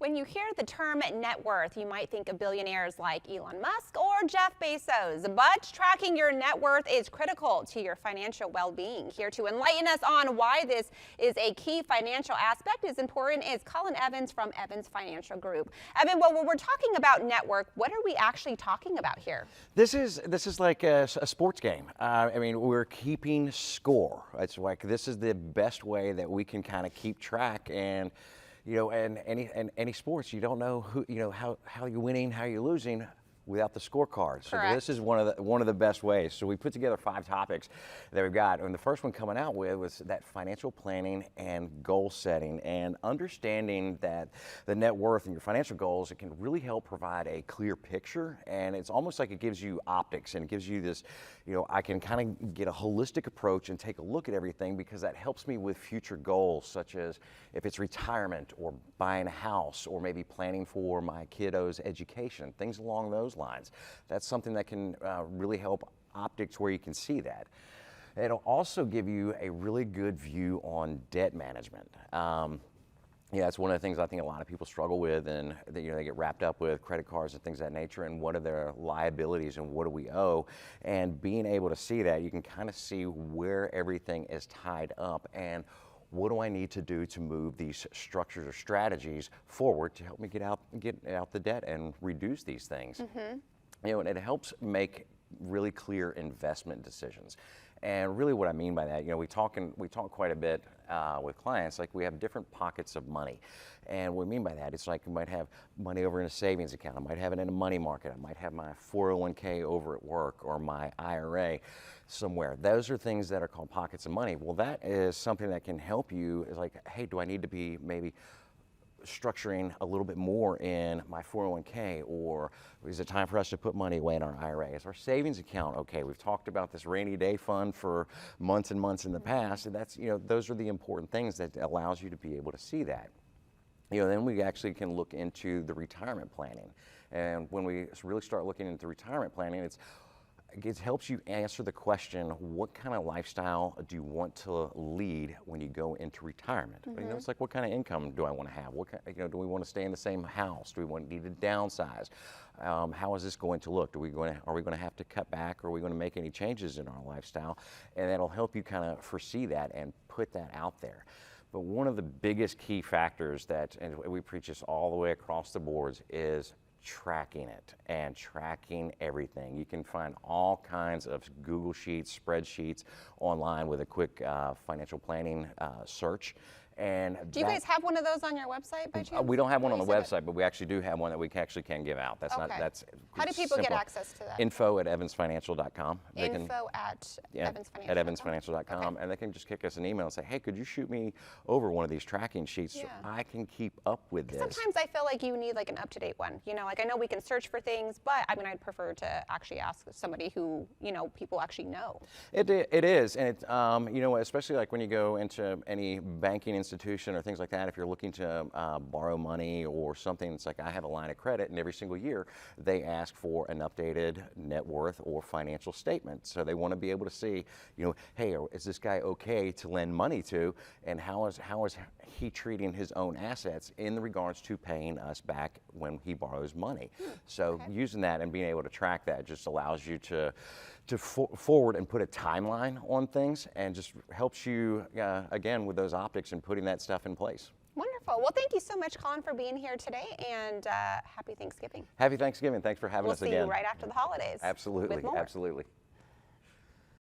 When you hear the term net worth, you might think of billionaires like Elon Musk or Jeff Bezos, but tracking your net worth is critical to your financial well-being. Here to enlighten us on why this is a key financial aspect is important is Collin Evans from Evans Financial Group. Evan, well, when we're talking about net worth, what are we actually talking about here? This is like a sports game. I mean, we're keeping score. It's like this is the best way that we can kind of keep track. And you know, and any sports, you don't know who, you know, how you're winning, how you're losing without the scorecard. So Correct. this is one of the best ways. So we put together 5 topics that we've got, and the first one coming out with was that financial planning and goal setting, and understanding that the net worth and your financial goals, it can really help provide a clear picture, and it's almost like it gives you optics, and it gives you this, you know, I can kind of get a holistic approach and take a look at everything, because that helps me with future goals, such as if it's retirement or buying a house or maybe planning for my kiddos' education, things along those lines. That's something that can really help optics where you can see that. It'll also give you a really good view on debt management. Yeah, it's one of the things I think a lot of people struggle with, and you know, they get wrapped up with credit cards and things of that nature, and what are their liabilities and what do we owe. And being able to see that, you can kind of see where everything is tied up and what do I need to do to move these structures or strategies forward to help me get out the debt and reduce these things. Mm-hmm. You know, and it helps make really clear investment decisions. And really what I mean by that, you know, we talk quite a bit with clients, like we have different pockets of money. And what we mean by that, it's like you might have money over in a savings account, I might have it in a money market, I might have my 401k over at work, or my IRA somewhere. Those are things that are called pockets of money. Well, that is something that can help you, is like, hey, do I need to be maybe structuring a little bit more in my 401k, or is it time for us to put money away in our IRA? Is our savings account okay? We've talked about this rainy day fund for months and months in the past, and that's, you know, those are the important things that allows you to be able to see that. You know, then we actually can look into the retirement planning. And when we really start looking into retirement planning, it helps you answer the question, what kind of lifestyle do you want to lead when you go into retirement? Mm-hmm. You know, it's like, what kind of income do I want to have? What kind, you know, do we want to stay in the same house? Do we need to downsize? How is this going to look? Are we going to have to cut back? Or are we going to make any changes in our lifestyle? And that'll help you kind of foresee that and put that out there. But one of the biggest key factors that, and we preach this all the way across the boards, is tracking it and tracking everything. You can find all kinds of Google Sheets, spreadsheets online with a quick financial planning search. And do you guys have one of those on your website by chance? We don't have one on the website, but we actually do have one that we actually can give out. That's okay. not, that's How do people simple. Get access to that? Info@evansfinancial.com. Info at evansfinancial.com. At evansfinancial.com. Okay. And they can just kick us an email and say, hey, could you shoot me over one of these tracking sheets so I can keep up with this? Sometimes I feel like you need like an up-to-date one. You know, like I know we can search for things, but I mean, I'd prefer to actually ask somebody who, you know, people actually know. It is, and it, you know, especially like when you go into any banking institution or things like that, if you're looking to borrow money or something, it's like I have a line of credit, and every single year they ask for an updated net worth or financial statement. So they want to be able to see, you know, hey, is this guy okay to lend money to, and how is he treating his own assets in regards to paying us back when he borrows money. So using that and being able to track that just allows you to forward and put a timeline on things, and just helps you, again, with those optics and putting that stuff in place. Wonderful. Well, thank you so much, Collin, for being here today, and happy Thanksgiving. Happy Thanksgiving. Thanks for having us again. We'll see you right after the holidays. Absolutely. Absolutely.